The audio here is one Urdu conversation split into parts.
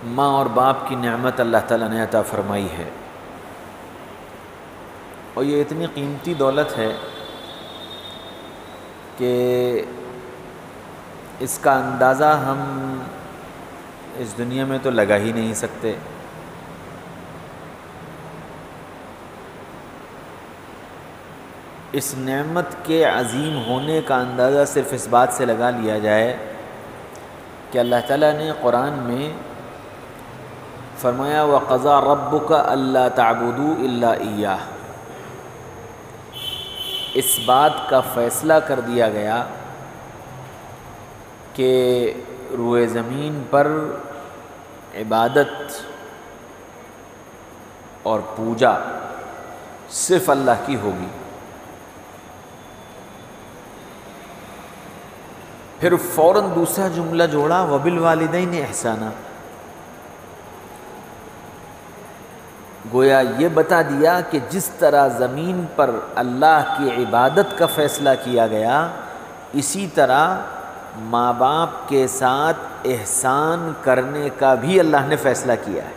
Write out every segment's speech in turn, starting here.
ماں اور باپ کی نعمت اللہ تعالیٰ نے عطا فرمائی ہے، اور یہ اتنی قیمتی دولت ہے کہ اس کا اندازہ ہم اس دنیا میں تو لگا ہی نہیں سکتے۔ اس نعمت کے عظیم ہونے کا اندازہ صرف اس بات سے لگا لیا جائے کہ اللہ تعالیٰ نے قرآن میں فرمایا وَقَضَىٰ رَبُّكَ أَلَّا تَعْبُدُوا إِلَّا إِيَّاهُ، اس بات کا فیصلہ کر دیا گیا کہ روئے زمین پر عبادت اور پوجا صرف اللہ کی ہوگی۔ پھر فوراً دوسرا جملہ جوڑا وَبِالْوَالِدَيْنِ إِحْسَانًا، گویا یہ بتا دیا کہ جس طرح زمین پر اللہ کی عبادت کا فیصلہ کیا گیا، اسی طرح ماں باپ کے ساتھ احسان کرنے کا بھی اللہ نے فیصلہ کیا ہے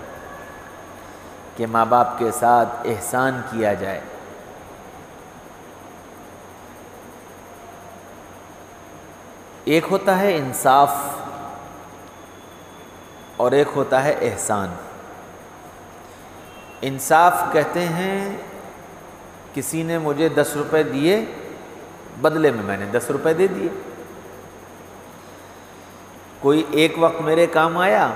کہ ماں باپ کے ساتھ احسان کیا جائے۔ ایک ہوتا ہے انصاف اور ایک ہوتا ہے احسان۔ انصاف کہتے ہیں کسی نے مجھے 10 روپے دیے، بدلے میں میں نے 10 روپے دے دیے۔ کوئی ایک وقت میرے کام آیا،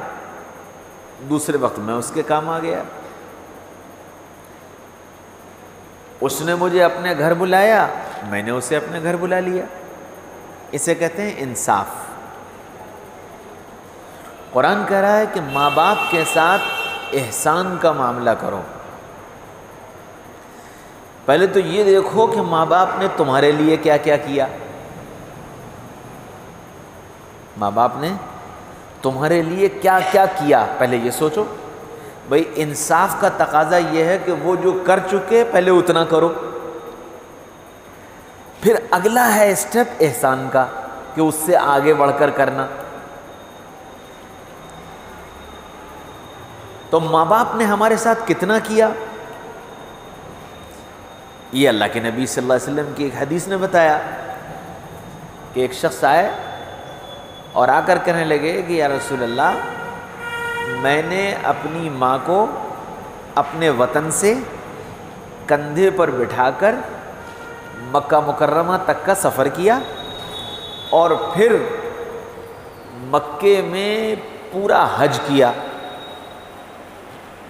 دوسرے وقت میں اس کے کام آ گیا۔ اس نے مجھے اپنے گھر بلایا، میں نے اسے اپنے گھر بلا لیا، اسے کہتے ہیں انصاف۔ قرآن کہہ رہا ہے کہ ماں باپ کے ساتھ احسان کا معاملہ کرو۔ پہلے تو یہ دیکھو کہ ماں باپ نے تمہارے لیے کیا کیا کیا۔ ماں باپ نے تمہارے لیے کیا کیا کیا، پہلے یہ سوچو۔ بھئی انصاف کا تقاضا یہ ہے کہ وہ جو کر چکے پہلے اتنا کرو، پھر اگلا ہے اسٹیپ احسان کا کہ اس سے آگے بڑھ کر کرنا۔ تو ماں باپ نے ہمارے ساتھ کتنا کیا، یہ اللہ کے نبی صلی اللہ علیہ وسلم کی ایک حدیث نے بتایا کہ ایک شخص آئے اور آ کر کہنے لگے کہ یا رسول اللہ، میں نے اپنی ماں کو اپنے وطن سے کندھے پر بٹھا کر مکہ مکرمہ تک کا سفر کیا، اور پھر مکے میں پورا حج کیا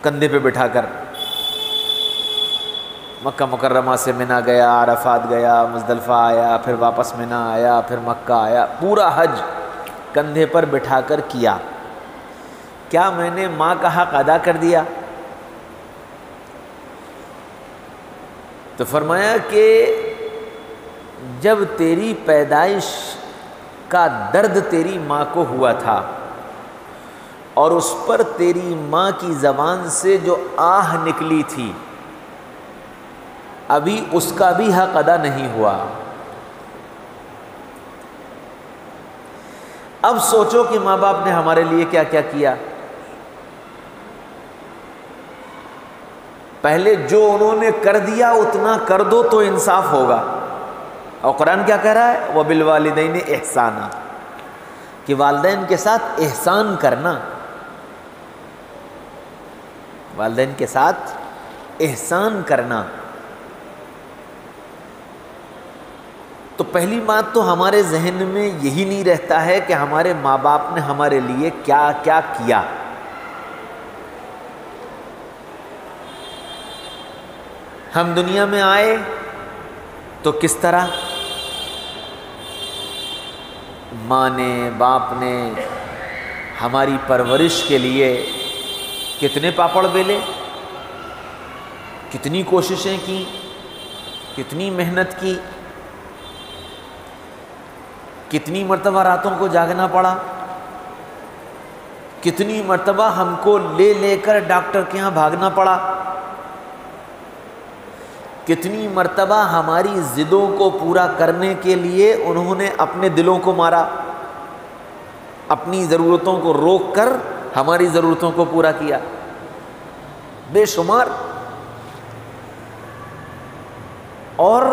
کندھے پہ بٹھا کر۔ مکہ مکرمہ سے منی گیا، عرفات گیا، مزدلفہ آیا، پھر واپس منی آیا، پھر مکہ آیا، پورا حج کندھے پر بٹھا کر کیا۔ کیا میں نے ماں کا حق ادا کر دیا؟ تو فرمایا کہ جب تیری پیدائش کا درد تیری ماں کو ہوا تھا اور اس پر تیری ماں کی زبان سے جو آہ نکلی تھی، ابھی اس کا بھی حق ادا نہیں ہوا۔ اب سوچو کہ ماں باپ نے ہمارے لیے کیا کیا کیا۔ پہلے جو انہوں نے کر دیا اتنا کر دو تو انصاف ہوگا۔ اور قرآن کیا کہہ رہا ہے؟ وَبِالْوَالِدَيْنِ إِحْسَانًا، کہ والدین کے ساتھ احسان کرنا، والدین کے ساتھ احسان کرنا۔ تو پہلی بات تو ہمارے ذہن میں یہی نہیں رہتا ہے کہ ہمارے ماں باپ نے ہمارے لیے کیا کیا کیا۔ ہم دنیا میں آئے تو کس طرح ماں نے، باپ نے ہماری پرورش کے لیے کتنے پاپڑ بیلے، کتنی کوششیں کی، کتنی محنت کی، کتنی مرتبہ راتوں کو جاگنا پڑا، کتنی مرتبہ ہم کو لے لے کر ڈاکٹر کے ہاں بھاگنا پڑا، کتنی مرتبہ ہماری ضدوں کو پورا کرنے کے لیے انہوں نے اپنے دلوں کو مارا، اپنی ضرورتوں کو روک کر ہماری ضرورتوں کو پورا کیا، بے شمار. اور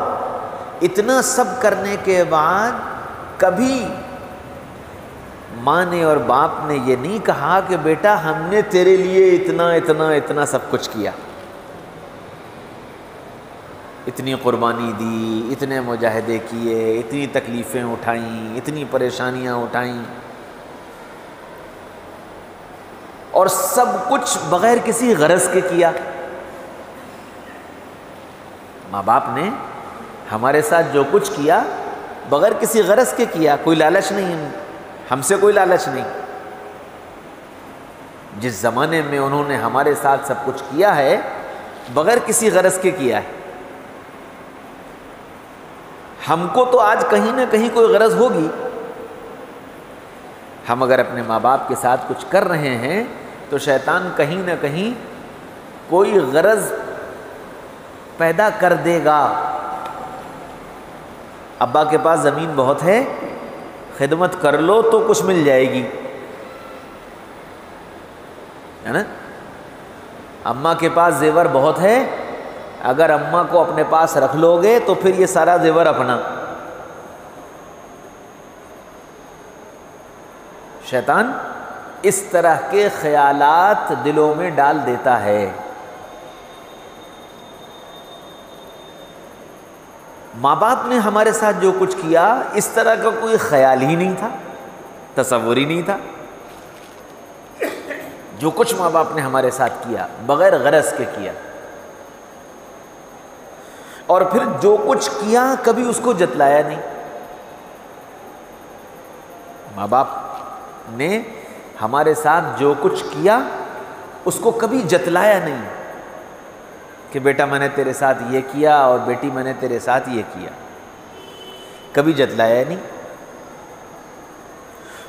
اتنا سب کرنے کے بعد کبھی ماں نے اور باپ نے یہ نہیں کہا کہ بیٹا ہم نے تیرے لیے اتنا اتنا اتنا سب کچھ کیا، اتنی قربانی دی، اتنے مجاہدے کیے، اتنی تکلیفیں اٹھائیں، اتنی پریشانیاں اٹھائیں، اور سب کچھ بغیر کسی غرض کے کیا. ماں باپ نے ہمارے ساتھ جو کچھ کیا بغیر کسی غرض کے کیا، کوئی لالچ نہیں، ہم سے کوئی لالچ نہیں. جس زمانے میں انہوں نے ہمارے ساتھ سب کچھ کیا ہے بغیر کسی غرض کے کیا ہے. ہم کو تو آج کہیں نہ کہیں کوئی غرض ہوگی. ہم اگر اپنے ماں باپ کے ساتھ کچھ کر رہے ہیں تو شیطان کہیں نہ کہیں کوئی غرض پیدا کر دے گا. ابا کے پاس زمین بہت ہے، خدمت کر لو تو کچھ مل جائے گی، ہے نا. اماں کے پاس زیور بہت ہے، اگر اماں کو اپنے پاس رکھ لو گے تو پھر یہ سارا زیور اپنا. شیطان اس طرح کے خیالات دلوں میں ڈال دیتا ہے. ماں باپ نے ہمارے ساتھ جو کچھ کیا اس طرح کا کوئی خیال ہی نہیں تھا، تصور ہی نہیں تھا. جو کچھ ماں باپ نے ہمارے ساتھ کیا بغیر غرض کے کیا، اور پھر جو کچھ کیا کبھی اس کو جتلایا نہیں. ماں باپ نے ہمارے ساتھ جو کچھ کیا اس کو کبھی جتلایا نہیں کہ بیٹا میں نے تیرے ساتھ یہ کیا اور بیٹی میں نے تیرے ساتھ یہ کیا، کبھی جتلایا نہیں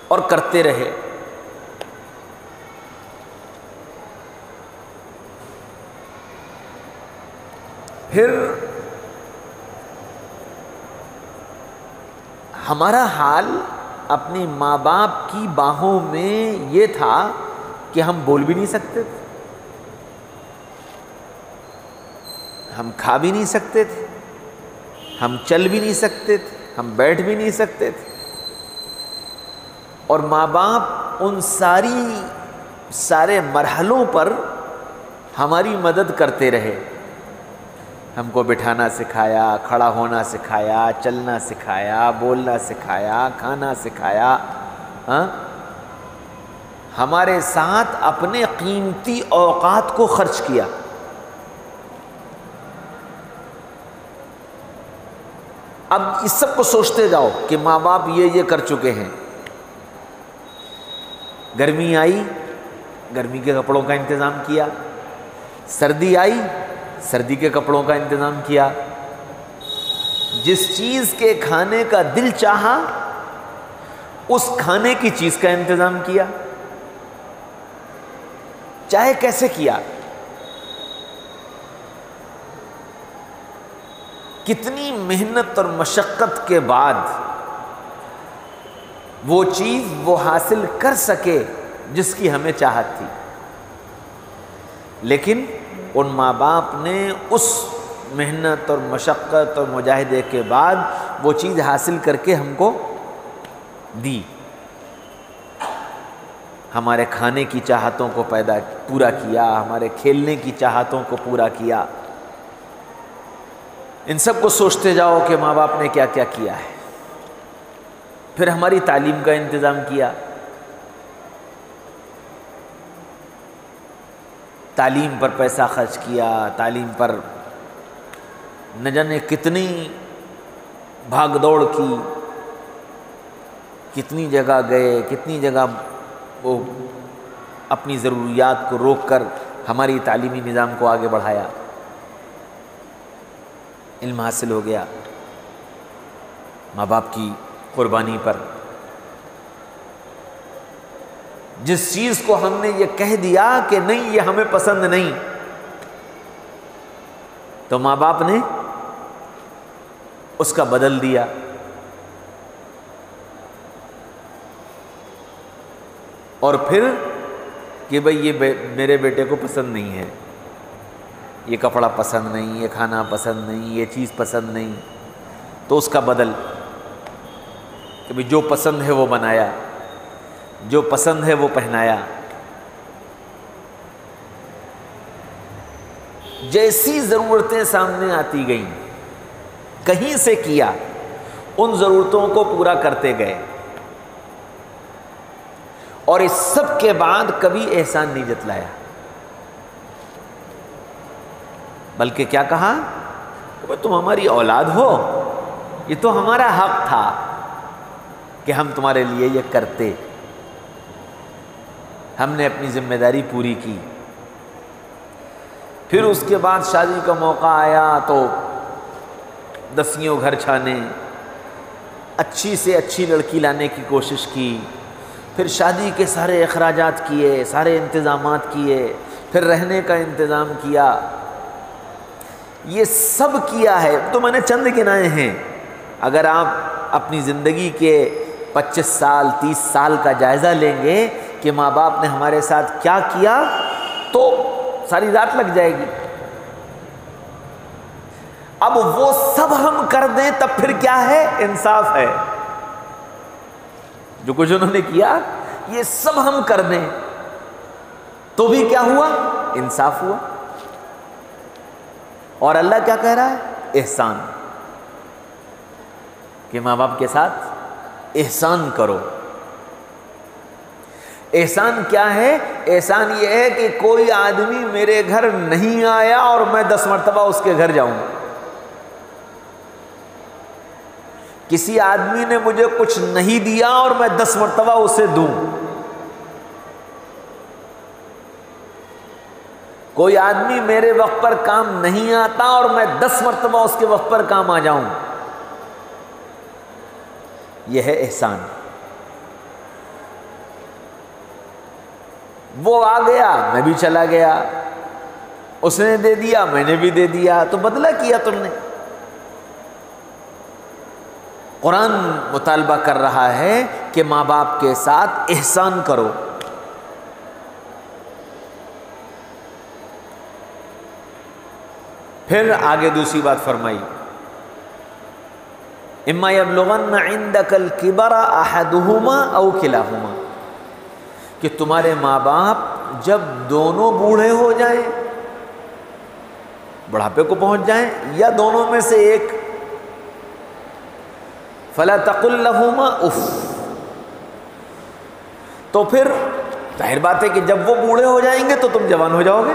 اور کرتے رہے. پھر ہمارا حال اپنے ماں باپ کی باہوں میں یہ تھا کہ ہم بول بھی نہیں سکتے تھے، ہم کھا بھی نہیں سکتے تھے، ہم چل بھی نہیں سکتے تھے، ہم بیٹھ بھی نہیں سکتے تھے. اور ماں باپ ان سارے مرحلوں پر ہماری مدد کرتے رہے. ہم کو بٹھانا سکھایا، کھڑا ہونا سکھایا، چلنا سکھایا، بولنا سکھایا، کھانا سکھایا. ہمارے ساتھ اپنے قیمتی اوقات کو خرچ کیا. اب اس سب کو سوچتے جاؤ کہ ماں باپ یہ کر چکے ہیں. گرمی آئی، گرمی کے کپڑوں کا انتظام کیا. سردی آئی، سردی کے کپڑوں کا انتظام کیا. جس چیز کے کھانے کا دل چاہا اس کھانے کی چیز کا انتظام کیا، چاہے کیسے کیا. کتنی محنت اور مشقت کے بعد وہ چیز وہ حاصل کر سکے جس کی ہمیں چاہت تھی. لیکن ان ماں باپ نے اس محنت اور مشقت اور مجاہدے کے بعد وہ چیز حاصل کر کے ہم کو دی. ہمارے کھانے کی چاہتوں کو پورا کیا، ہمارے کھیلنے کی چاہتوں کو پورا کیا. ان سب کو سوچتے جاؤ کہ ماں باپ نے کیا کیا کیا ہے. پھر ہماری تعلیم کا انتظام کیا. تعلیم پر پیسہ خرچ کیا، تعلیم پر نہ جانے کتنی بھاگ دوڑ کی، کتنی جگہ گئے، کتنی جگہ وہ اپنی ضروریات کو روک کر ہماری تعلیمی نظام کو آگے بڑھایا. علم حاصل ہو گیا ماں باپ کی قربانی پر. جس چیز کو ہم نے یہ کہہ دیا کہ نہیں یہ ہمیں پسند نہیں، تو ماں باپ نے اس کا بدل دیا. اور پھر کہ بھئی یہ میرے بیٹے کو پسند نہیں ہے، یہ کپڑا پسند نہیں، یہ کھانا پسند نہیں، یہ چیز پسند نہیں، تو اس کا بدل کہ بھئی جو پسند ہے وہ بنایا، جو پسند ہے وہ پہنایا۔ جیسی ضرورتیں سامنے آتی گئیں کہیں سے کیا، ان ضرورتوں کو پورا کرتے گئے، اور اس سب کے بعد کبھی احسان نہیں جتلایا، بلکہ کیا کہا کہ تم ہماری اولاد ہو، یہ تو ہمارا حق تھا کہ ہم تمہارے لیے یہ کرتے، ہم نے اپنی ذمہ داری پوری کی۔ پھر اس کے بعد شادی کا موقع آیا تو دسیوں گھر چھانے، اچھی سے اچھی لڑکی لانے کی کوشش کی، پھر شادی کے سارے اخراجات کیے، سارے انتظامات کیے، پھر رہنے کا انتظام کیا، یہ سب کیا ہے تو میں نے چند گنائے ہیں۔ اگر آپ اپنی زندگی کے 25 سال 30 سال کا جائزہ لیں گے کہ ماں باپ نے ہمارے ساتھ کیا کیا تو ساری رات لگ جائے گی۔ اب وہ سب ہم کر دیں تب پھر کیا ہے؟ انصاف ہے۔ جو کچھ انہوں نے کیا یہ سب ہم کر دیں تو بھی کیا ہوا؟ انصاف ہوا۔ اور اللہ کیا کہہ رہا ہے؟ احسان، کہ ماں باپ کے ساتھ احسان کرو۔ احسان کیا ہے؟ احسان یہ ہے کہ کوئی آدمی میرے گھر نہیں آیا اور میں 10 مرتبہ اس کے گھر جاؤں، کسی آدمی نے مجھے کچھ نہیں دیا اور میں 10 مرتبہ اسے دوں، کوئی آدمی میرے وقت پر کام نہیں آتا اور میں 10 مرتبہ اس کے وقت پر کام آ جاؤں، یہ ہے احسان۔ وہ آ گیا میں بھی چلا گیا، اس نے دے دیا میں نے بھی دے دیا، تو بدلہ کیا تم نے۔ قرآن مطالبہ کر رہا ہے کہ ماں باپ کے ساتھ احسان کرو۔ پھر آگے دوسری بات فرمائی، اما یبلغن عندک الکبر احدہما او کلاہما، کہ تمہارے ماں باپ جب دونوں بوڑھے ہو جائیں، بڑھاپے کو پہنچ جائیں، یا دونوں میں سے ایک، فلا تقل لہما اف، تو پھر ظاہر بات ہے کہ جب وہ بوڑھے ہو جائیں گے تو تم جوان ہو جاؤ گے،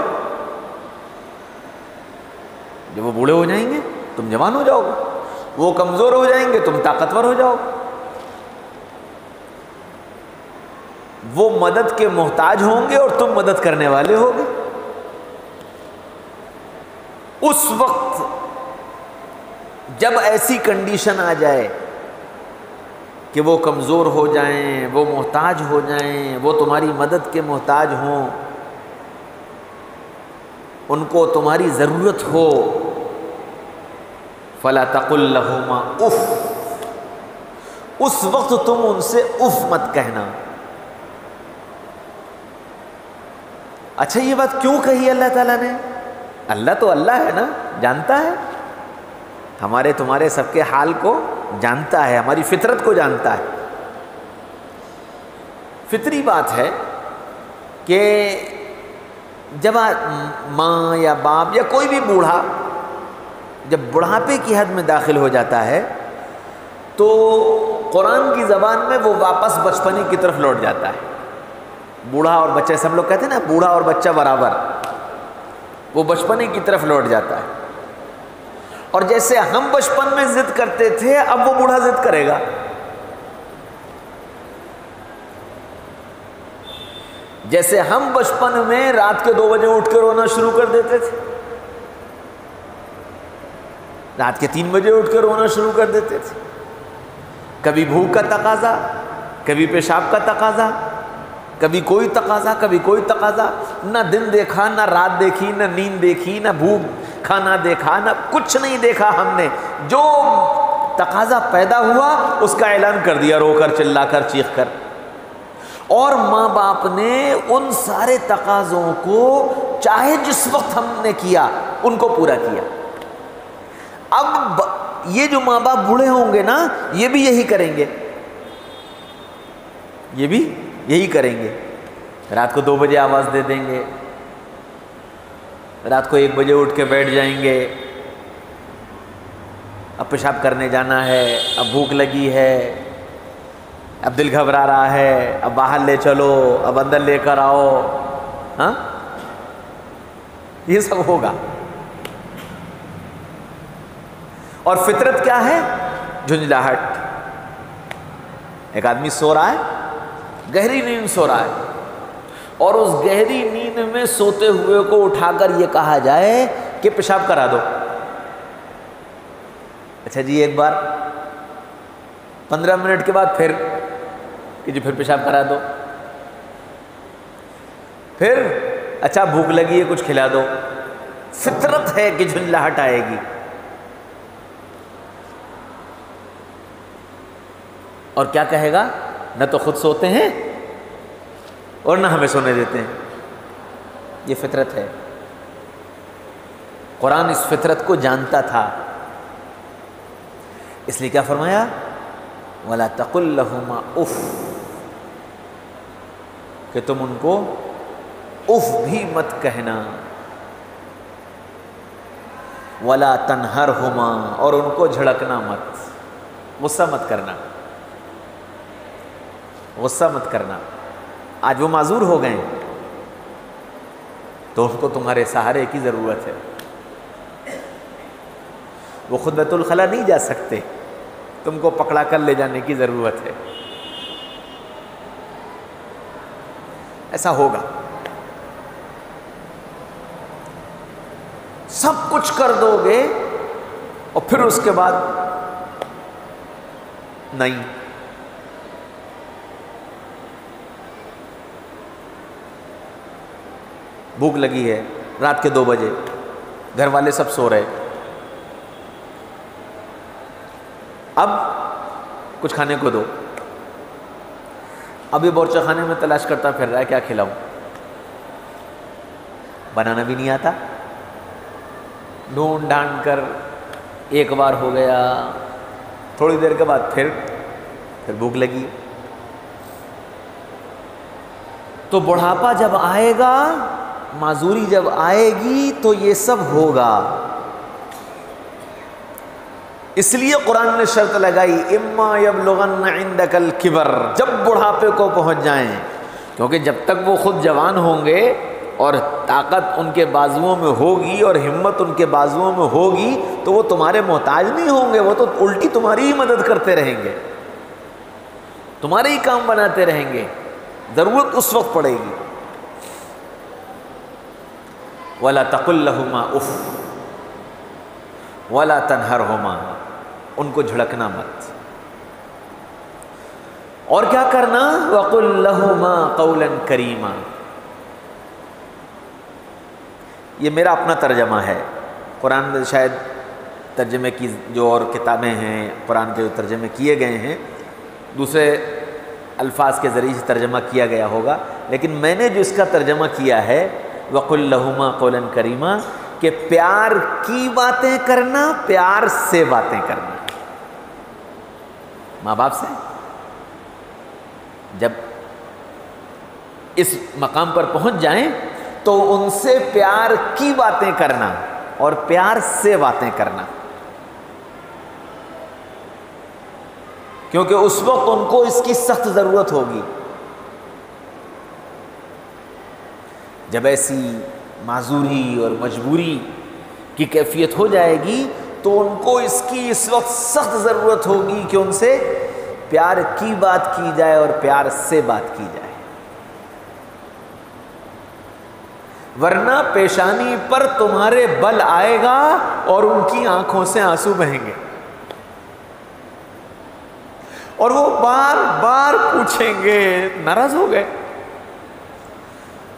جب وہ بوڑھے ہو جائیں گے تم جوان ہو جاؤ گے، وہ کمزور ہو جائیں گے تم طاقتور ہو جاؤ گے، وہ مدد کے محتاج ہوں گے اور تم مدد کرنے والے ہوگے۔ اس وقت جب ایسی کنڈیشن آ جائے کہ وہ کمزور ہو جائیں، وہ محتاج ہو جائیں، وہ تمہاری مدد کے محتاج ہوں، ان کو تمہاری ضرورت ہو، فلا تقل لہما اف، اس وقت تم ان سے اف مت کہنا۔ اچھا یہ بات کیوں کہی اللہ تعالیٰ نے؟ اللہ تو اللہ ہے نا، جانتا ہے ہمارے تمہارے سب کے حال کو، جانتا ہے ہماری فطرت کو، جانتا ہے۔ فطری بات ہے کہ جب ماں یا باپ یا کوئی بھی بوڑھا جب بڑھاپے کی حد میں داخل ہو جاتا ہے تو قرآن کی زبان میں وہ واپس بچپنے کی طرف لوٹ جاتا ہے۔ بوڑھا اور بچہ، سب لوگ کہتے ہیں نا بوڑھا اور بچہ برابر، وہ بچپنے کی طرف لوٹ جاتا ہے۔ اور جیسے ہم بچپن میں ضد کرتے تھے اب وہ بوڑھا ضد کرے گا، جیسے ہم بچپن میں رات کے 2 بجے اٹھ کے رونا شروع کر دیتے تھے، رات کے 3 بجے اٹھ کے رونا شروع کر دیتے تھے، کبھی بھوک کا تقاضا، کبھی پیشاب کا تقاضا، کبھی کوئی تقاضا، کبھی کوئی تقاضا، نہ دن دیکھا، نہ رات دیکھی، نہ نیند دیکھی، نہ بھوک کھانا دیکھا، نہ کچھ نہیں دیکھا ہم نے، جو تقاضا پیدا ہوا اس کا اعلان کر دیا رو کر، چلا کر، چیخ کر۔ اور ماں باپ نے ان سارے تقاضوں کو چاہے جس وقت ہم نے کیا ان کو پورا کیا۔ اب یہ جو ماں باپ بوڑھے ہوں گے نا، یہ بھی یہی کریں گے، یہ بھی یہی کریں گے۔ رات کو 2 بجے آواز دے دیں گے، رات کو 1 بجے اٹھ کے بیٹھ جائیں گے، اب پیشاب کرنے جانا ہے، اب بھوک لگی ہے، اب دل گھبرا رہا ہے، اب باہر لے چلو، اب اندر لے کر آؤ، ہاں یہ سب ہوگا۔ اور فطرت کیا ہے؟ جھنجھلاہٹ۔ ایک آدمی سو رہا ہے، گہری نیند سو رہا ہے، اور اس گہری نیند میں سوتے ہوئے کو اٹھا کر یہ کہا جائے کہ پیشاب کرا دو۔ اچھا جی، ایک بار 15 منٹ کے بعد پھر کہ جی پھر پیشاب کرا دو، پھر اچھا بھوک لگی ہے کچھ کھلا دو۔ فطرت ہے کہ جھنجھلاہٹ آئے گی، اور کیا کہے گا؟ نہ تو خود سوتے ہیں اور نہ ہمیں سونے دیتے ہیں۔ یہ فطرت ہے۔ قرآن اس فطرت کو جانتا تھا، اس لیے کیا فرمایا؟ وَلَا تَقُلْ لَهُمَا اُفٍّ، کہ تم ان کو اف بھی مت کہنا، وَلَا تَنْهَرْهُمَا، اور ان کو جھڑکنا مت، غصہ مت کرنا، غصہ مت کرنا۔ آج وہ معذور ہو گئے تو ان کو تمہارے سہارے کی ضرورت ہے۔ وہ خود بیت الخلا نہیں جا سکتے، تم کو پکڑا کر لے جانے کی ضرورت ہے۔ ایسا ہوگا، سب کچھ کر دو گے اور پھر اس کے بعد نہیں۔ بھوک لگی ہے، رات کے 2 بجے، گھر والے سب سو رہے، اب کچھ کھانے کو دو۔ اب یہ بورچہ خانے میں تلاش کرتا پھر رہا ہے کیا کھلاؤں، بنانا بھی نہیں آتا، ڈھونڈ ڈھانڈ کر ایک بار ہو گیا، تھوڑی دیر کے بعد پھر بھوک لگی۔ تو بڑھاپا جب آئے گا، معذوری جب آئے گی تو یہ سب ہوگا۔ اس لیے قرآن نے شرط لگائی اما یبلغن عندک الکبر، جب بڑھاپے کو پہنچ جائیں، کیونکہ جب تک وہ خود جوان ہوں گے اور طاقت ان کے بازوؤں میں ہوگی اور ہمت ان کے بازوؤں میں ہوگی تو وہ تمہارے محتاج نہیں ہوں گے، وہ تو الٹی تمہاری ہی مدد کرتے رہیں گے، تمہارے ہی کام بناتے رہیں گے، ضرورت اس وقت پڑے گی۔ وَلَا تَقُلْ لَهُمَا اُفٍّ وَلَا تَنْهَرْهُمَا، ان کو جھڑکنا مت، اور کیا کرنا؟ وَقُلْ لَهُمَا قَوْلًا كَرِيمًا۔ یہ میرا اپنا ترجمہ ہے، قرآن میں شاید ترجمے کی جو اور کتابیں ہیں قرآن کے جو ترجمے کیے گئے ہیں دوسرے الفاظ کے ذریعے سے ترجمہ کیا گیا ہوگا، لیکن میں نے جو اس کا ترجمہ کیا ہے وَقُلْ لَهُمَا قَوْلًا كَرِيمًا، کہ پیار کی باتیں کرنا، پیار سے باتیں کرنا۔ ماں باپ سے جب اس مقام پر پہنچ جائیں تو ان سے پیار کی باتیں کرنا اور پیار سے باتیں کرنا، کیونکہ اس وقت ان کو اس کی سخت ضرورت ہوگی۔ جب ایسی معذوری اور مجبوری کی کیفیت ہو جائے گی تو ان کو اس کی اس وقت سخت ضرورت ہوگی کہ ان سے پیار کی بات کی جائے اور پیار سے بات کی جائے، ورنہ پیشانی پر تمہارے بل آئے گا اور ان کی آنکھوں سے آنسو بہیں گے، اور وہ بار بار پوچھیں گے، ناراض ہو گئے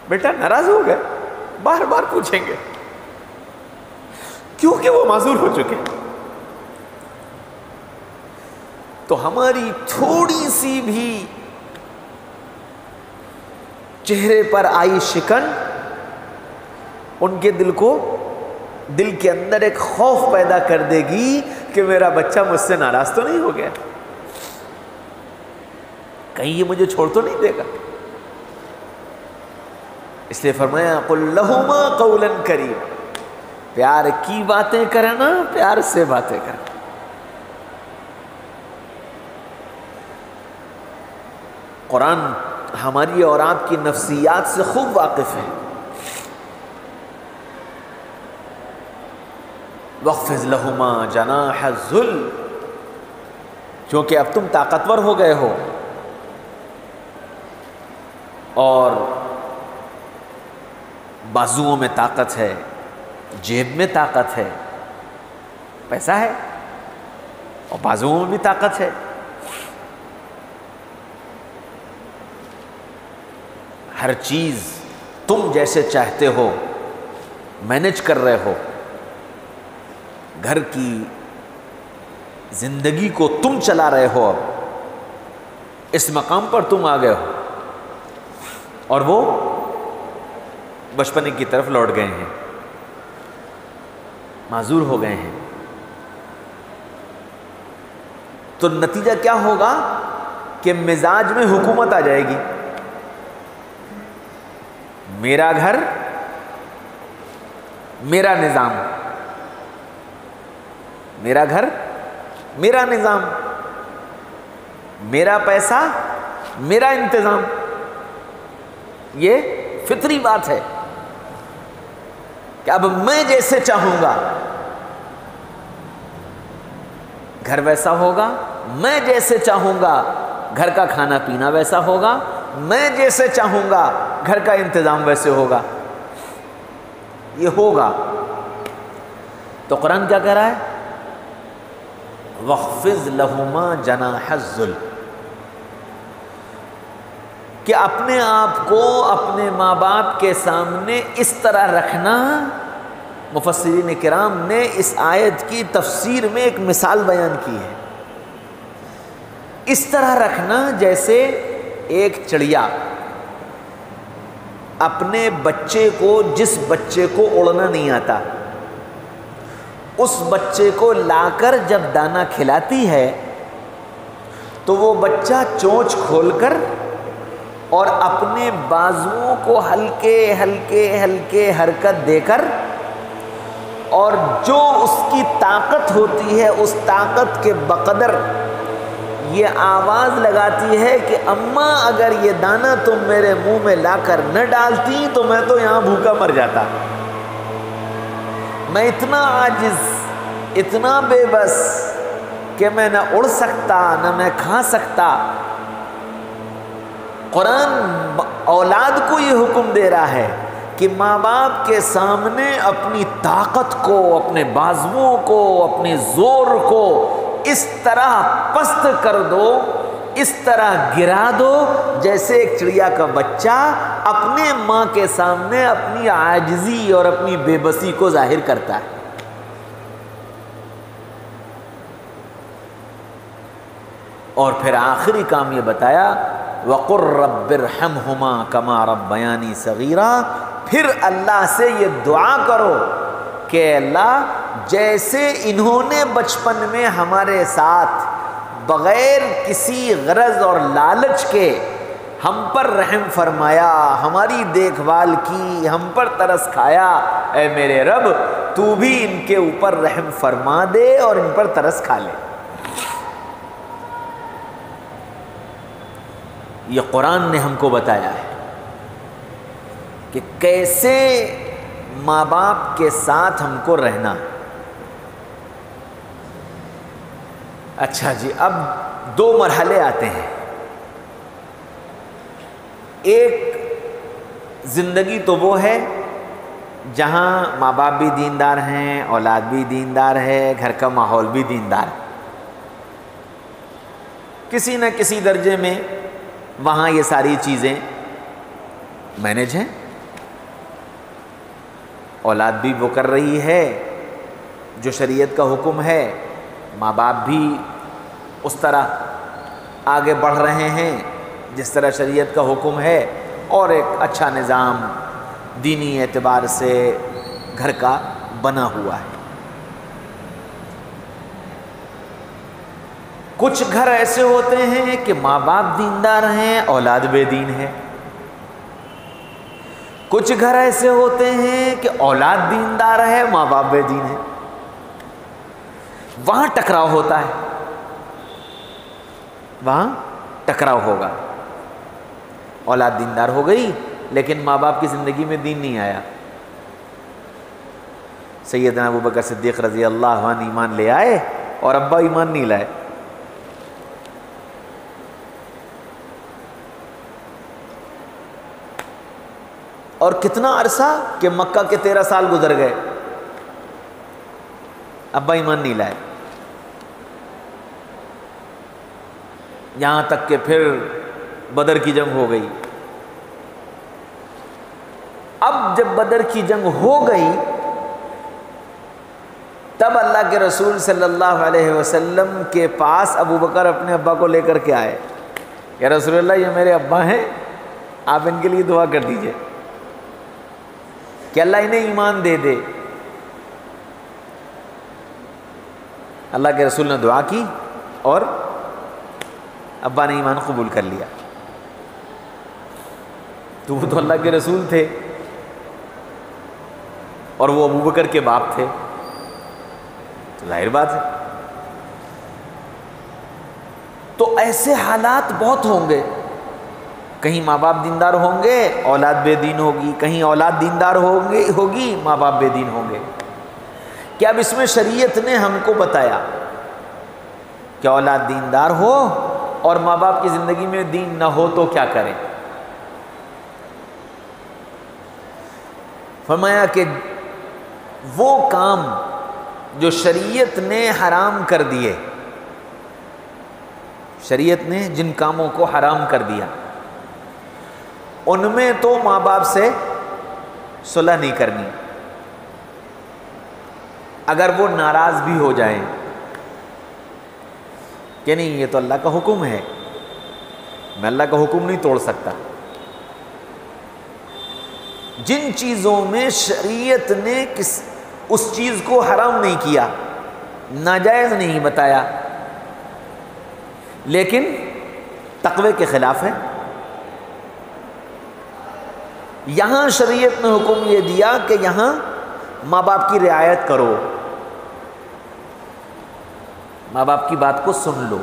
بیٹا، ناراض ہو گئے، بار بار پوچھیں گے، کیونکہ وہ معذور ہو چکے۔ تو ہماری تھوڑی سی بھی چہرے پر آئی شکن، ان کے دل کے اندر ایک خوف پیدا کر دے گی کہ میرا بچہ مجھ سے ناراض تو نہیں ہو گیا، کہیں یہ مجھے چھوڑ تو نہیں دے گا۔ اس لیے فرمایا قل لہما قولا کریما، پیار کی باتیں کرنا، پیار سے باتیں کرنا۔ قرآن ہماری اور آپ کی نفسیات سے خوب واقف ہے۔ وَاخْفِضْ لَهُمَا جَنَاحَ الذُّلِّ، کیونکہ اب تم طاقتور ہو گئے ہو اور بازوؤں میں طاقت ہے، جیب میں طاقت ہے، پیسہ ہے اور بازوؤں میں بھی طاقت ہے، ہر چیز تم جیسے چاہتے ہو مینج کر رہے ہو، گھر کی زندگی کو تم چلا رہے ہو، اب اس مقام پر تم آ گئے ہو، اور وہ بچپنے کی طرف لوٹ گئے ہیں، معذور ہو گئے ہیں۔ تو نتیجہ کیا ہوگا کہ مزاج میں حکومت آ جائے گی، میرا گھر میرا نظام، میرا گھر میرا نظام، میرا پیسہ میرا انتظام۔ یہ فطری بات ہے کہ اب میں جیسے چاہوں گا گھر ویسا ہوگا، میں جیسے چاہوں گا گھر کا کھانا پینا ویسا ہوگا، میں جیسے چاہوں گا گھر کا انتظام ویسے ہوگا، یہ ہوگا۔ تو قرآن کیا کہہ رہا ہے؟ وَاخْفِضْ لَهُمَا جَنَاحَ الذُّلِّ، کہ اپنے آپ کو اپنے ماں باپ کے سامنے اس طرح رکھنا۔ مفسرین کرام نے اس آیت کی تفسیر میں ایک مثال بیان کی ہے، اس طرح رکھنا جیسے ایک چڑیا اپنے بچے کو، جس بچے کو اڑنا نہیں آتا، اس بچے کو لا کر جب دانہ کھلاتی ہے تو وہ بچہ چونچ کھول کر اور اپنے بازوؤں کو ہلکے ہلکے ہلکے حرکت دے کر، اور جو اس کی طاقت ہوتی ہے اس طاقت کے بقدر یہ آواز لگاتی ہے کہ اماں اگر یہ دانہ تم میرے منہ میں لا کر نہ ڈالتی تو میں تو یہاں بھوکا مر جاتا، میں اتنا عاجز، اتنا بے بس کہ میں نہ اڑ سکتا نہ میں کھا سکتا۔ قرآن اولاد کو یہ حکم دے رہا ہے کہ ماں باپ کے سامنے اپنی طاقت کو، اپنے بازوؤں کو، اپنے زور کو اس طرح پست کر دو، اس طرح گرا دو جیسے ایک چڑیا کا بچہ اپنے ماں کے سامنے اپنی عاجزی اور اپنی بے بسی کو ظاہر کرتا ہے۔ اور پھر آخری کام یہ بتایا وَقُلْ رَبِّ ارْحَمْهُمَا كَمَا رَبَّيَانِي صَغِيرًا، پھر اللہ سے یہ دعا کرو کہ اللہ جیسے انہوں نے بچپن میں ہمارے ساتھ بغیر کسی غرض اور لالچ کے ہم پر رحم فرمایا، ہماری دیکھ بھال کی، ہم پر ترس کھایا، اے میرے رب تو بھی ان کے اوپر رحم فرما دے اور ان پر ترس کھا لے۔ یہ قرآن نے ہم کو بتایا ہے کہ کیسے ماں باپ کے ساتھ ہم کو رہنا۔ اچھا جی، اب دو مرحلے آتے ہیں۔ ایک زندگی تو وہ ہے جہاں ماں باپ بھی دیندار ہیں، اولاد بھی دیندار ہے، گھر کا ماحول بھی دیندار ہے، کسی نہ کسی درجے میں وہاں یہ ساری چیزیں مینج ہیں، اولاد بھی وہ کر رہی ہے جو شریعت کا حکم ہے، ماں باپ بھی اس طرح آگے بڑھ رہے ہیں جس طرح شریعت کا حکم ہے، اور ایک اچھا نظام دینی اعتبار سے گھر کا بنا ہوا ہے۔ کچھ گھر ایسے ہوتے ہیں کہ ماں باپ دیندار ہیں، اولاد بے دین ہے۔ کچھ گھر ایسے ہوتے ہیں کہ اولاد دیندار ہے، ماں باپ بے دین ہے۔ وہاں ٹکراؤ ہوتا ہے، وہاں ٹکراؤ ہوگا۔ اولاد دیندار ہو گئی لیکن ماں باپ کی زندگی میں دین نہیں آیا۔ سیدنا ابوبکر صدیق رضی اللہ عنہ ایمان لے آئے اور ابا ایمان نہیں لائے۔ اور کتنا عرصہ کہ مکہ کے 13 سال گزر گئے، ابا ایمان نہیں لائے، یہاں تک کہ پھر بدر کی جنگ ہو گئی۔ اب جب بدر کی جنگ ہو گئی تب اللہ کے رسول صلی اللہ علیہ وسلم کے پاس ابوبکر اپنے ابا کو لے کر کے آئے، یا رسول اللہ یہ میرے ابا ہیں، آپ ان کے لیے دعا کر دیجئے کہ اللہ انہیں ایمان دے دے۔ اللہ کے رسول نے دعا کی اور ابا نے ایمان قبول کر لیا۔ تو وہ تو اللہ کے رسول تھے اور وہ ابوبکر کے باپ تھے، تو ظاہر بات ہے۔ تو ایسے حالات بہت ہوں گے، کہیں ماں باپ دیندار ہوں گے اولاد بے دین ہوگی، کہیں اولاد دیندار ہوگی ماں باپ بے دین ہوں گے۔ کہ اب اس میں شریعت نے ہم کو بتایا کہ اولاد دیندار ہو اور ماں باپ کی زندگی میں دین نہ ہو تو کیا کریں۔ فرمایا کہ وہ کام جو شریعت نے حرام کر دیے، شریعت نے جن کاموں کو حرام کر دیا ان میں تو ماں باپ سے صلح نہیں کرنی، اگر وہ ناراض بھی ہو جائیں کہ نہیں یہ تو اللہ کا حکم ہے، میں اللہ کا حکم نہیں توڑ سکتا۔ جن چیزوں میں شریعت نے اس چیز کو حرام نہیں کیا، ناجائز نہیں بتایا، لیکن تقوی کے خلاف ہے، یہاں شریعت نے حکم یہ دیا کہ یہاں ماں باپ کی رعایت کرو، ماں باپ کی بات کو سن لو۔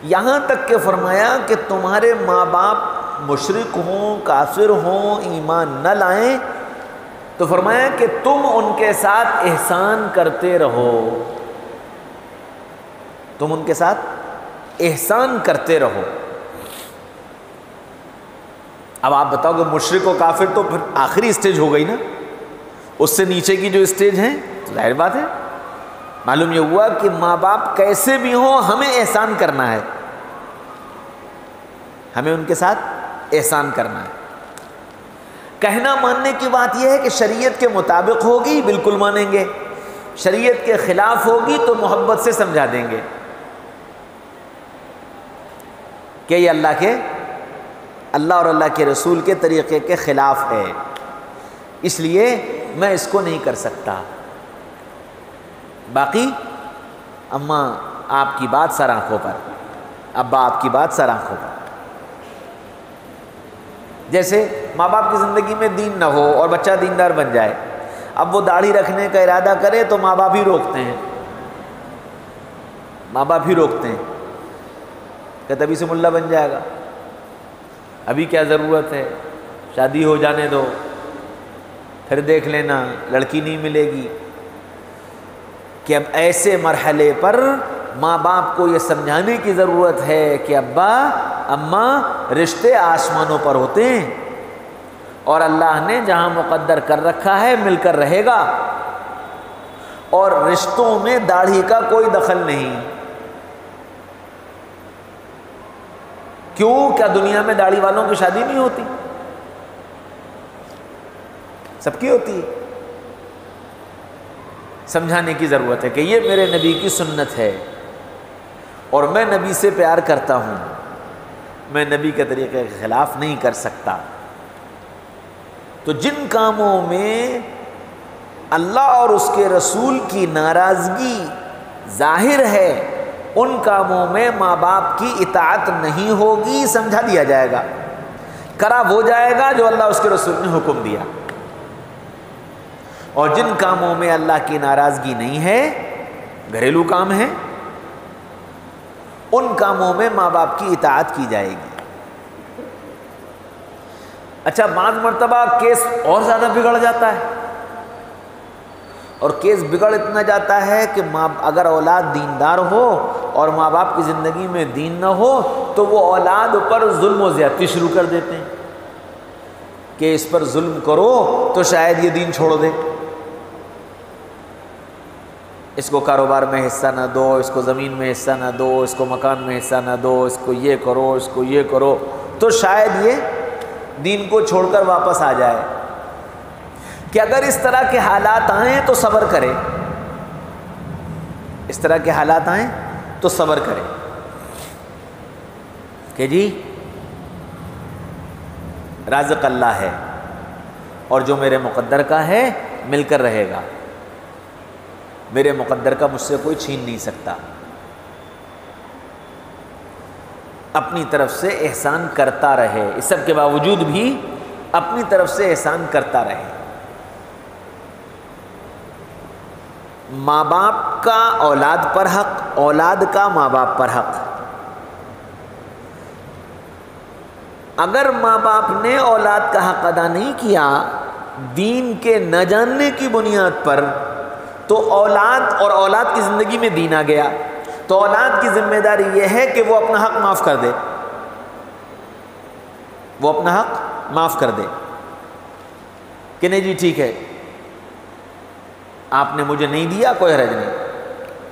یہاں تک کہ فرمایا کہ تمہارے ماں باپ مشرک ہوں، کافر ہوں، ایمان نہ لائیں تو فرمایا کہ تم ان کے ساتھ احسان کرتے رہو، تم ان کے ساتھ احسان کرتے رہو۔ اب آپ بتاؤ کہ مشرک و کافر تو پھر آخری اسٹیج ہو گئی نا، اس سے نیچے کی جو اسٹیج ہیں تو ظاہر بات ہے، معلوم یہ ہوا کہ ماں باپ کیسے بھی ہوں ہمیں احسان کرنا ہے، ہمیں ان کے ساتھ احسان کرنا ہے۔ کہنا ماننے کی بات یہ ہے کہ شریعت کے مطابق ہوگی بالکل مانیں گے، شریعت کے خلاف ہوگی تو محبت سے سمجھا دیں گے کہ یہ اللہ اور اللہ کے رسول کے طریقے کے خلاف ہے، اس لیے میں اس کو نہیں کر سکتا۔ باقی اماں آپ کی بات سر آنکھوں پر، ابا آپ کی بات سر آنکھوں پر۔ جیسے ماں باپ کی زندگی میں دین نہ ہو اور بچہ دیندار بن جائے، اب وہ داڑھی رکھنے کا ارادہ کرے تو ماں باپ ہی روکتے ہیں، ماں باپ ہی روکتے ہیں، کہتے ابھی سے ملا بن جائے گا، ابھی کیا ضرورت ہے، شادی ہو جانے دو، پھر دیکھ لینا لڑکی نہیں ملے گی۔ کہ اب ایسے مرحلے پر ماں باپ کو یہ سمجھانے کی ضرورت ہے کہ ابا اماں رشتے آسمانوں پر ہوتے ہیں اور اللہ نے جہاں مقدر کر رکھا ہے مل کر رہے گا، اور رشتوں میں داڑھی کا کوئی دخل نہیں۔ کیوں؟ کیا دنیا میں داڑھی والوں کی شادی نہیں ہوتی؟ سب کی ہوتی ہے۔ سمجھانے کی ضرورت ہے کہ یہ میرے نبی کی سنت ہے اور میں نبی سے پیار کرتا ہوں، میں نبی کے طریقے کے خلاف نہیں کر سکتا۔ تو جن کاموں میں اللہ اور اس کے رسول کی ناراضگی ظاہر ہے ان کاموں میں ماں باپ کی اطاعت نہیں ہوگی، سمجھا دیا جائے گا، کرا وہ جائے گا جو اللہ اس کے رسول نے حکم دیا۔ اور جن کاموں میں اللہ کی ناراضگی نہیں ہے، گھریلو کام ہے، ان کاموں میں ماں باپ کی اطاعت کی جائے گی۔ اچھا، بعض مرتبہ کیس اور زیادہ بگڑ جاتا ہے، اور کیس بگڑ اتنا جاتا ہے کہ اگر اولاد دیندار ہو اور ماں باپ کی زندگی میں دین نہ ہو تو وہ اولاد پر ظلم و زیادتی شروع کر دیتے ہیں کہ اس پر ظلم کرو تو شاید یہ دین چھوڑ دے، اس کو کاروبار میں حصہ نہ دو، اس کو زمین میں حصہ نہ دو، اس کو مکان میں حصہ نہ دو، اس کو یہ کرو، اس کو یہ کرو، تو شاید یہ دین کو چھوڑ کر واپس آ جائے۔ کہ اگر اس طرح کے حالات آئیں تو صبر کرے، اس طرح کے حالات آئیں تو صبر کرے کہ جی رازق اللہ ہے اور جو میرے مقدر کا ہے مل کر رہے گا، میرے مقدر کا مجھ سے کوئی چھین نہیں سکتا۔ اپنی طرف سے احسان کرتا رہے، اس سب کے باوجود بھی اپنی طرف سے احسان کرتا رہے۔ ماں باپ کا اولاد پر حق، اولاد کا ماں باپ پر حق۔ اگر ماں باپ نے اولاد کا حق ادا نہیں کیا دین کے نہ جاننے کی بنیاد پر، تو اولاد اور اولاد کی زندگی میں دین آ گیا، تو اولاد کی ذمہ داری یہ ہے کہ وہ اپنا حق معاف کر دے، وہ اپنا حق معاف کر دے کہ نہیں جی ٹھیک ہے، آپ نے مجھے نہیں دیا، کوئی حرج نہیں،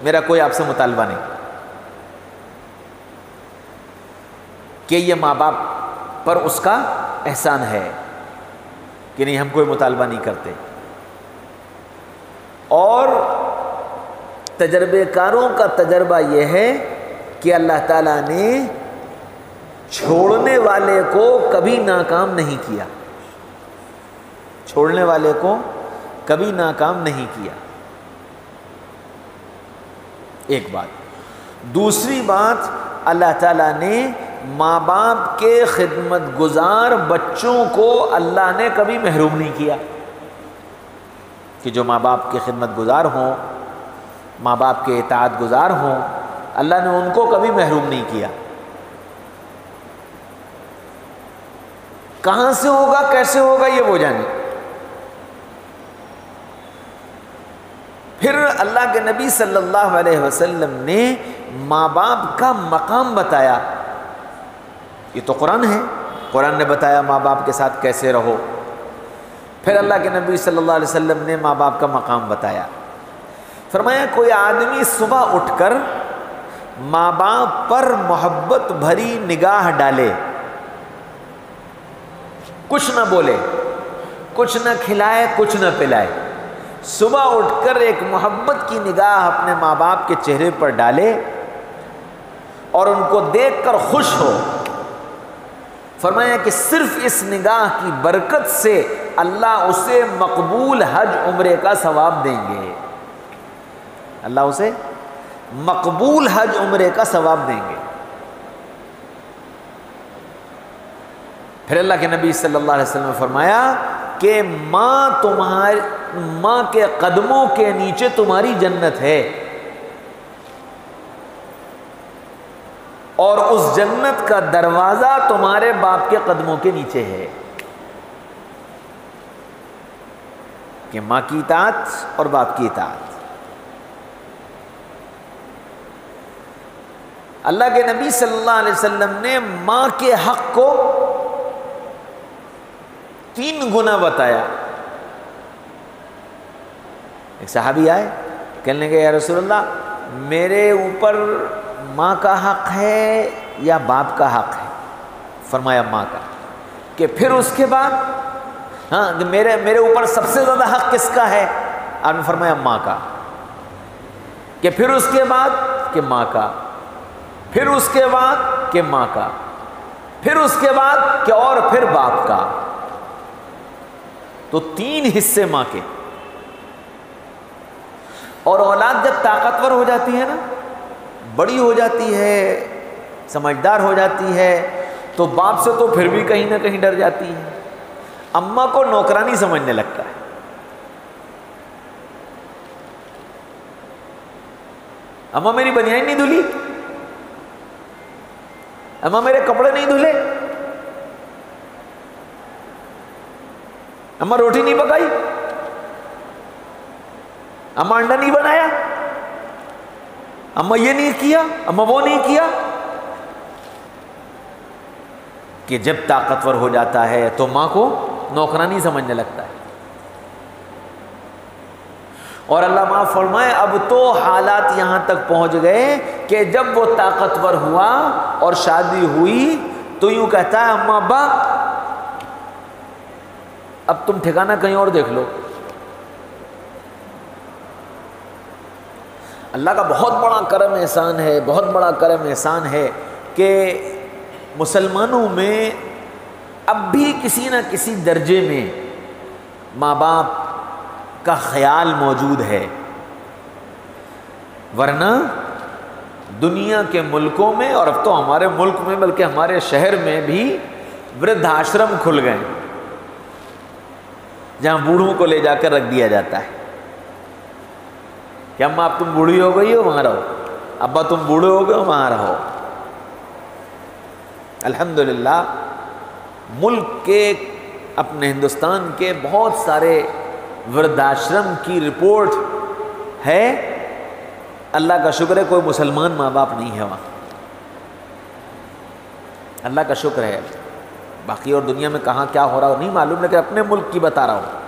میرا کوئی آپ سے مطالبہ نہیں۔ کہ یہ ماں باپ پر اس کا احسان ہے کہ نہیں ہم کوئی مطالبہ نہیں کرتے۔ اور تجربے کاروں کا تجربہ یہ ہے کہ اللہ تعالیٰ نے چھوڑنے والے کو کبھی ناکام نہیں کیا، چھوڑنے والے کو کبھی ناکام نہیں کیا، ایک بات۔ دوسری بات، اللہ تعالیٰ نے ماں باپ کے خدمت گزار بچوں کو اللہ نے کبھی محروم نہیں کیا، کہ جو ماں باپ کے خدمت گزار ہوں، ماں باپ کے اطاعت گزار ہوں، اللہ نے ان کو کبھی محروم نہیں کیا۔ کہاں سے ہوگا، کیسے ہوگا، یہ وہ جانے۔ پھر اللہ کے نبی صلی اللہ علیہ وسلم نے ماں باپ کا مقام بتایا، یہ تو قرآن ہے، قرآن نے بتایا ماں باپ کے ساتھ کیسے رہو۔ پھر اللہ کے نبی صلی اللہ علیہ وسلم نے ماں باپ کا مقام بتایا، فرمایا کوئی آدمی صبح اٹھ کر ماں باپ پر محبت بھری نگاہ ڈالے، کچھ نہ بولے، کچھ نہ کھلائے، کچھ نہ پلائے، صبح اٹھ کر ایک محبت کی نگاہ اپنے ماں باپ کے چہرے پر ڈالے اور ان کو دیکھ کر خوش ہو، فرمایا کہ صرف اس نگاہ کی برکت سے اللہ اسے مقبول حج عمرے کا ثواب دیں گے، اللہ اسے مقبول حج عمرے کا ثواب دیں گے۔ پھر اللہ کے نبی صلی اللہ علیہ وسلم نے فرمایا کہ ماں کے قدموں کے نیچے تمہاری جنت ہے، اور اس جنت کا دروازہ تمہارے باپ کے قدموں کے نیچے ہے، کہ ماں کی اطاعت اور باپ کی اطاعت۔ اللہ کے نبی صلی اللہ علیہ وسلم نے ماں کے حق کو 3 گنا بتایا۔ ایک صحابی آئے، کہنے لگے یا رسول اللہ میرے اوپر ماں کا حق ہے یا باپ کا حق ہے؟ فرمایا ماں کا۔ کہ پھر اس کے بعد ہاں میرے اوپر سب سے زیادہ حق کس کا ہے؟ آپ نے فرمایا ماں کا۔ کہ پھر اس کے بعد کہ ماں کا، پھر اس کے بعد کہ ماں کا۔ پھر اس کے بعد کہ اور پھر باپ کا. تو 3 حصے ماں کے. اور اولاد جب طاقتور ہو جاتی ہے نا، بڑی ہو جاتی ہے، سمجھدار ہو جاتی ہے، تو باپ سے تو پھر بھی کہیں نہ کہیں ڈر جاتی ہے. اماں کو نوکرانی سمجھنے لگتا ہے. اماں میری بنیان نہیں دھلی، اماں میرے کپڑے نہیں دھلے، اماں روٹی نہیں پکائی، اماں انڈا نہیں بنایا، اماں یہ نہیں کیا، اماں وہ نہیں کیا. کہ جب طاقتور ہو جاتا ہے تو ماں کو نوکرانی سمجھنے لگتا ہے. اور اللہ معاف فرمائے، اب تو حالات یہاں تک پہنچ گئے کہ جب وہ طاقتور ہوا اور شادی ہوئی تو یوں کہتا ہے اماں ابا اب تم ٹھکانہ کہیں اور دیکھ لو. اللہ کا بہت بڑا کرم احسان ہے، بہت بڑا کرم احسان ہے کہ مسلمانوں میں اب بھی کسی نہ کسی درجے میں ماں باپ کا خیال موجود ہے. ورنہ دنیا کے ملکوں میں، اور اب تو ہمارے ملک میں بلکہ ہمارے شہر میں بھی وردھ آشرم کھل گئے جہاں بوڑھوں کو لے جا کر رکھ دیا جاتا ہے کہ اماں اب تم بوڑھی ہو گئی ہو وہاں رہو، ابا تم بوڑھے ہو گئے ہو وہاں رہو. الحمدللہ ملک کے، اپنے ہندوستان کے بہت سارے ورد آشرم کی رپورٹ ہے. اللہ کا شکر ہے کوئی مسلمان ماں باپ نہیں ہے وہاں، اللہ کا شکر ہے. باقی اور دنیا میں کہاں کیا ہو رہا نہیں معلوم، لیکن اپنے ملک کی بتا رہا ہوں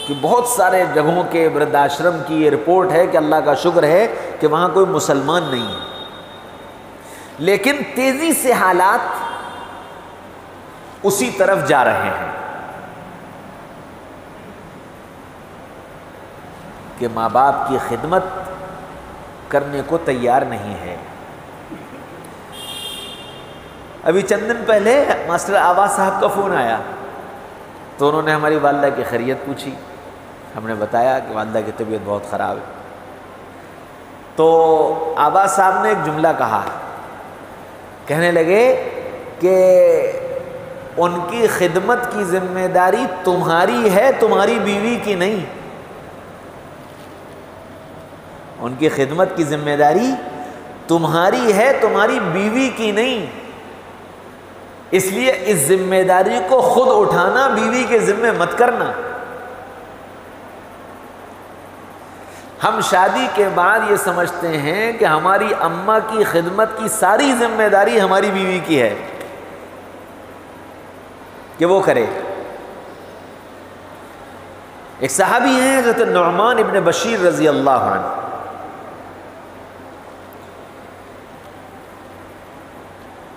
کہ بہت سارے جگہوں کے ورد آشرم کی یہ رپورٹ ہے کہ اللہ کا شکر ہے کہ وہاں کوئی مسلمان نہیں ہے. لیکن تیزی سے حالات اسی طرف جا رہے ہیں کہ ماں باپ کی خدمت کرنے کو تیار نہیں ہے. ابھی چند دن پہلے ماسٹر آبا صاحب کا فون آیا تو انہوں نے ہماری والدہ کی خیریت پوچھی. ہم نے بتایا کہ والدہ کی طبیعت بہت خراب ہے. تو آبا صاحب نے ایک جملہ کہا، کہنے لگے کہ ان کی خدمت کی ذمہ داری تمہاری ہے، تمہاری بیوی کی نہیں. ان کی خدمت کی ذمہ داری تمہاری ہے، تمہاری بیوی کی نہیں. اس لیے اس ذمہ داری کو خود اٹھانا، بیوی کے ذمہ مت کرنا. ہم شادی کے بعد یہ سمجھتے ہیں کہ ہماری اماں کی خدمت کی ساری ذمہ داری ہماری بیوی کی ہے کہ وہ کرے. ایک صحابی ہیں حضرت نعمان ابن بشیر رضی اللہ عنہ،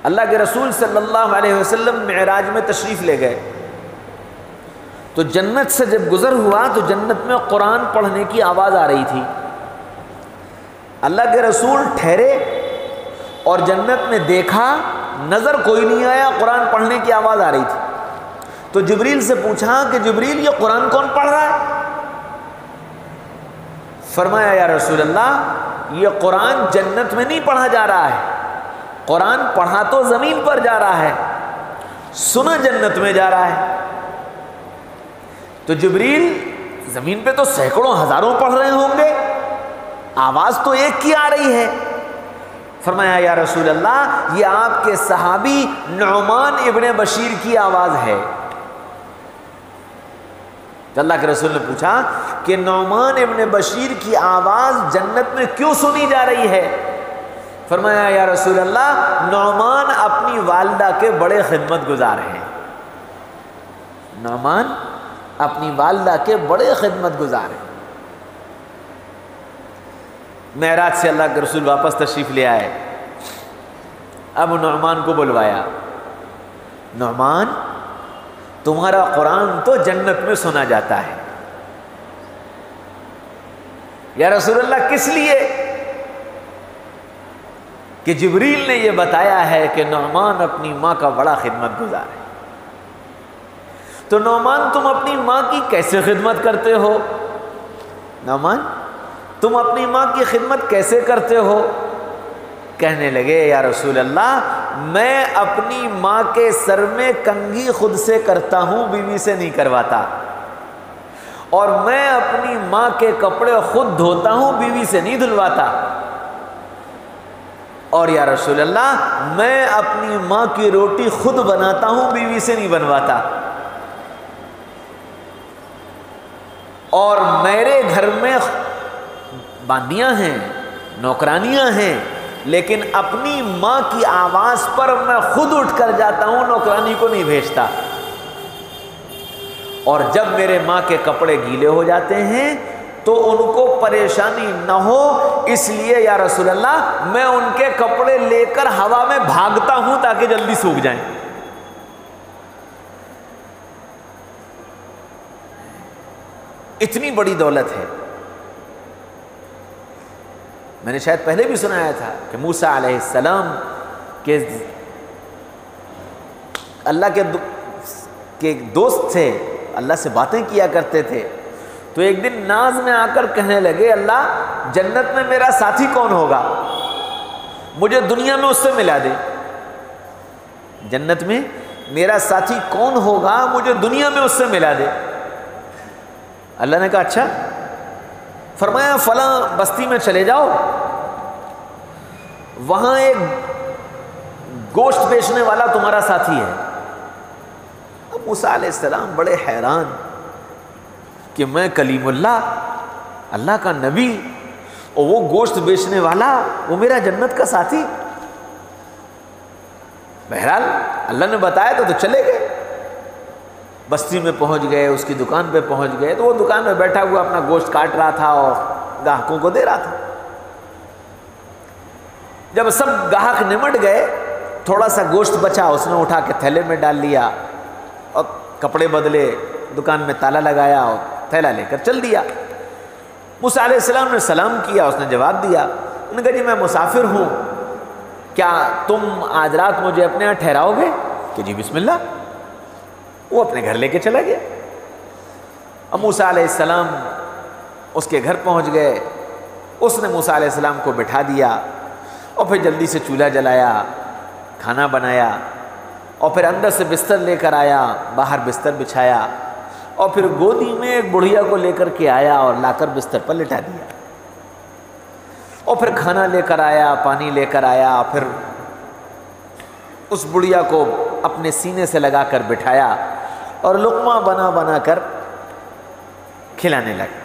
اللہ کے رسول صلی اللہ علیہ وسلم معراج میں تشریف لے گئے تو جنت سے جب گزر ہوا تو جنت میں قرآن پڑھنے کی آواز آ رہی تھی. اللہ کے رسول ٹھہرے اور جنت میں دیکھا، نظر کوئی نہیں آیا، قرآن پڑھنے کی آواز آ رہی تھی. تو جبریل سے پوچھا کہ جبریل یہ قرآن کون پڑھ رہا ہے؟ فرمایا یا رسول اللہ یہ قرآن جنت میں نہیں پڑھا جا رہا ہے، قرآن پڑھا تو زمین پر جا رہا ہے، سنا جنت میں جا رہا ہے. تو جبریل زمین پہ تو سینکڑوں ہزاروں پڑھ رہے ہوں گے، آواز تو ایک کی آ رہی ہے. فرمایا یا رسول اللہ یہ آپ کے صحابی نعمان ابن بشیر کی آواز ہے. تو اللہ کے رسول نے پوچھا کہ نعمان ابن بشیر کی آواز جنت میں کیوں سنی جا رہی ہے؟ فرمایا یا رسول اللہ نعمان اپنی والدہ کے بڑے خدمت گزار ہیں. نعمان اپنی والدہ کے بڑے خدمت گزار ہیں. معراج سے اللہ کے رسول واپس تشریف لے آئے. اب نعمان کو بلوایا، نعمان تمہارا قرآن تو جنت میں سنا جاتا ہے. یا رسول اللہ کس لیے؟ کہ جبریل نے یہ بتایا ہے کہ نعمان اپنی ماں کا بڑا خدمت گزار ہے۔ تو نعمان تم اپنی ماں کی کیسے خدمت کرتے ہو؟ نعمان تم اپنی ماں کی خدمت کیسے کرتے ہو؟ کہنے لگے یا رسول اللہ میں اپنی ماں کے سر میں کنگھی خود سے کرتا ہوں، بیوی سے نہیں کرواتا، اور میں اپنی ماں کے کپڑے خود دھوتا ہوں، بیوی سے نہیں دھلواتا، اور یا رسول اللہ میں اپنی ماں کی روٹی خود بناتا ہوں، بیوی سے نہیں بنواتا، اور میرے گھر میں باندیاں ہیں، نوکرانیاں ہیں، لیکن اپنی ماں کی آواز پر میں خود اٹھ کر جاتا ہوں، نوکرانی کو نہیں بھیجتا، اور جب میرے ماں کے کپڑے گیلے ہو جاتے ہیں تو ان کو پریشانی نہ ہو اس لیے یا رسول اللہ میں ان کے کپڑے لے کر ہوا میں بھاگتا ہوں تاکہ جلدی سوکھ جائیں۔ اتنی بڑی دولت ہے۔ میں نے شاید پہلے بھی سنایا تھا کہ موسیٰ علیہ السلام کے اللہ کے دوست تھے، اللہ سے باتیں کیا کرتے تھے، تو ایک دن ناز میں آ کر کہنے لگے اللہ جنت میں میرا ساتھی کون ہوگا، مجھے دنیا میں اس سے ملا دے، جنت میں میرا ساتھی کون ہوگا مجھے دنیا میں اس سے ملا دے۔ اللہ نے کہا اچھا، فرمایا فلاں بستی میں چلے جاؤ، وہاں ایک گوشت بیچنے والا تمہارا ساتھی ہے۔ اب موسیٰ علیہ السلام بڑے حیران کہ میں کلیم اللہ، اللہ کا نبی، اور وہ گوشت بیچنے والا وہ میرا جنت کا ساتھی۔ بہرحال اللہ نے بتایا تو چلے گئے، بستی میں پہنچ گئے، اس کی دکان پہ پہنچ گئے تو وہ دکان میں بیٹھا ہوا اپنا گوشت کاٹ رہا تھا اور گاہکوں کو دے رہا تھا۔ جب سب گاہک نمٹ گئے تھوڑا سا گوشت بچا، اس نے اٹھا کے تھیلے میں ڈال لیا اور کپڑے بدلے، دکان میں تالا لگایا اور تھیلا لے کر چل دیا۔ موسیٰ علیہ السلام نے سلام کیا، اس نے جواب دیا، انہوں نے کہا جی میں مسافر ہوں، کیا تم آج رات مجھے اپنے یہاں ٹھہراؤ گے؟ کہ جی بسم اللہ۔ وہ اپنے گھر لے کے چلا گیا۔ اب موسیٰ علیہ السلام اس کے گھر پہنچ گئے، اس نے موسیٰ علیہ السلام کو بٹھا دیا اور پھر جلدی سے چولہا جلایا، کھانا بنایا، اور پھر اندر سے بستر لے کر آیا، باہر بستر بچھایا، اور پھر گودی میں ایک بڑھیا کو لے کر کے آیا اور لا کر بستر پر لٹا دیا، اور پھر کھانا لے کر آیا، پانی لے کر آیا، پھر اس بڑھیا کو اپنے سینے سے لگا کر بٹھایا اور لقمہ بنا بنا کر کھلانے لگا،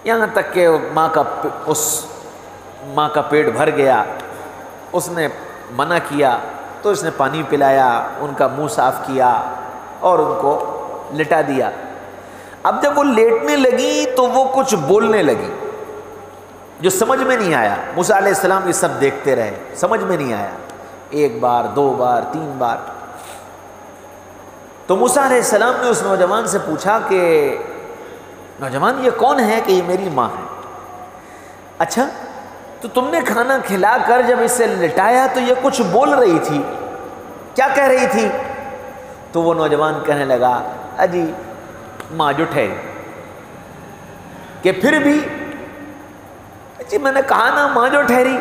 یہاں تک کہ ماں کا پیٹ بھر گیا۔ اس نے منع کیا تو اس نے پانی پلایا، ان کا منہ صاف کیا اور ان کو لٹا دیا۔ اب جب وہ لیٹنے لگی تو وہ کچھ بولنے لگی جو سمجھ میں نہیں آیا۔ موسیٰ علیہ السلام یہ سب دیکھتے رہے، سمجھ میں نہیں آیا، ایک بار، دو بار، تین بار۔ تو موسیٰ علیہ السلام نے اس نوجوان سے پوچھا کہ نوجوان یہ کون ہے؟ کہ یہ میری ماں ہے۔ اچھا تو تم نے کھانا کھلا کر جب اسے لٹایا تو یہ کچھ بول رہی تھی، کیا کہہ رہی تھی؟ تو وہ نوجوان کہنے لگا اجی ماں جو ٹھہری، کہ پھر بھی جی میں نے کہا نا ماں جو ٹھہری،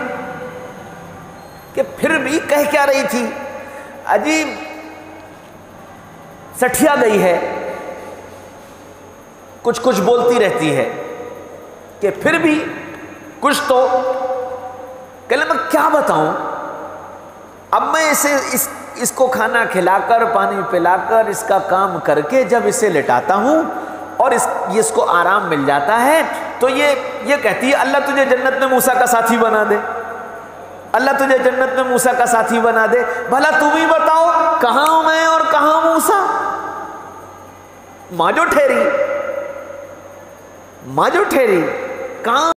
کہ پھر بھی کہہ کیا رہی تھی؟ عجیب سٹھیا گئی ہے، کچھ کچھ بولتی رہتی ہے، کہ پھر بھی کچھ تو کہ میں کیا بتاؤں؟ اب میں اس کو کھانا کھلا کر، پانی پلا کر، اس کا کام کر کے جب اسے لٹاتا ہوں اور اس کو آرام مل جاتا ہے تو یہ کہتی ہے اللہ تجھے جنت میں موسیٰ کا ساتھی بنا دے، اللہ تجھے جنت میں موسیٰ کا ساتھی بنا دے۔ بھلا تم ہی بتاؤ کہاں ہوں میں اور کہاں موسیٰ؟ ماں جو ٹھہری کہاں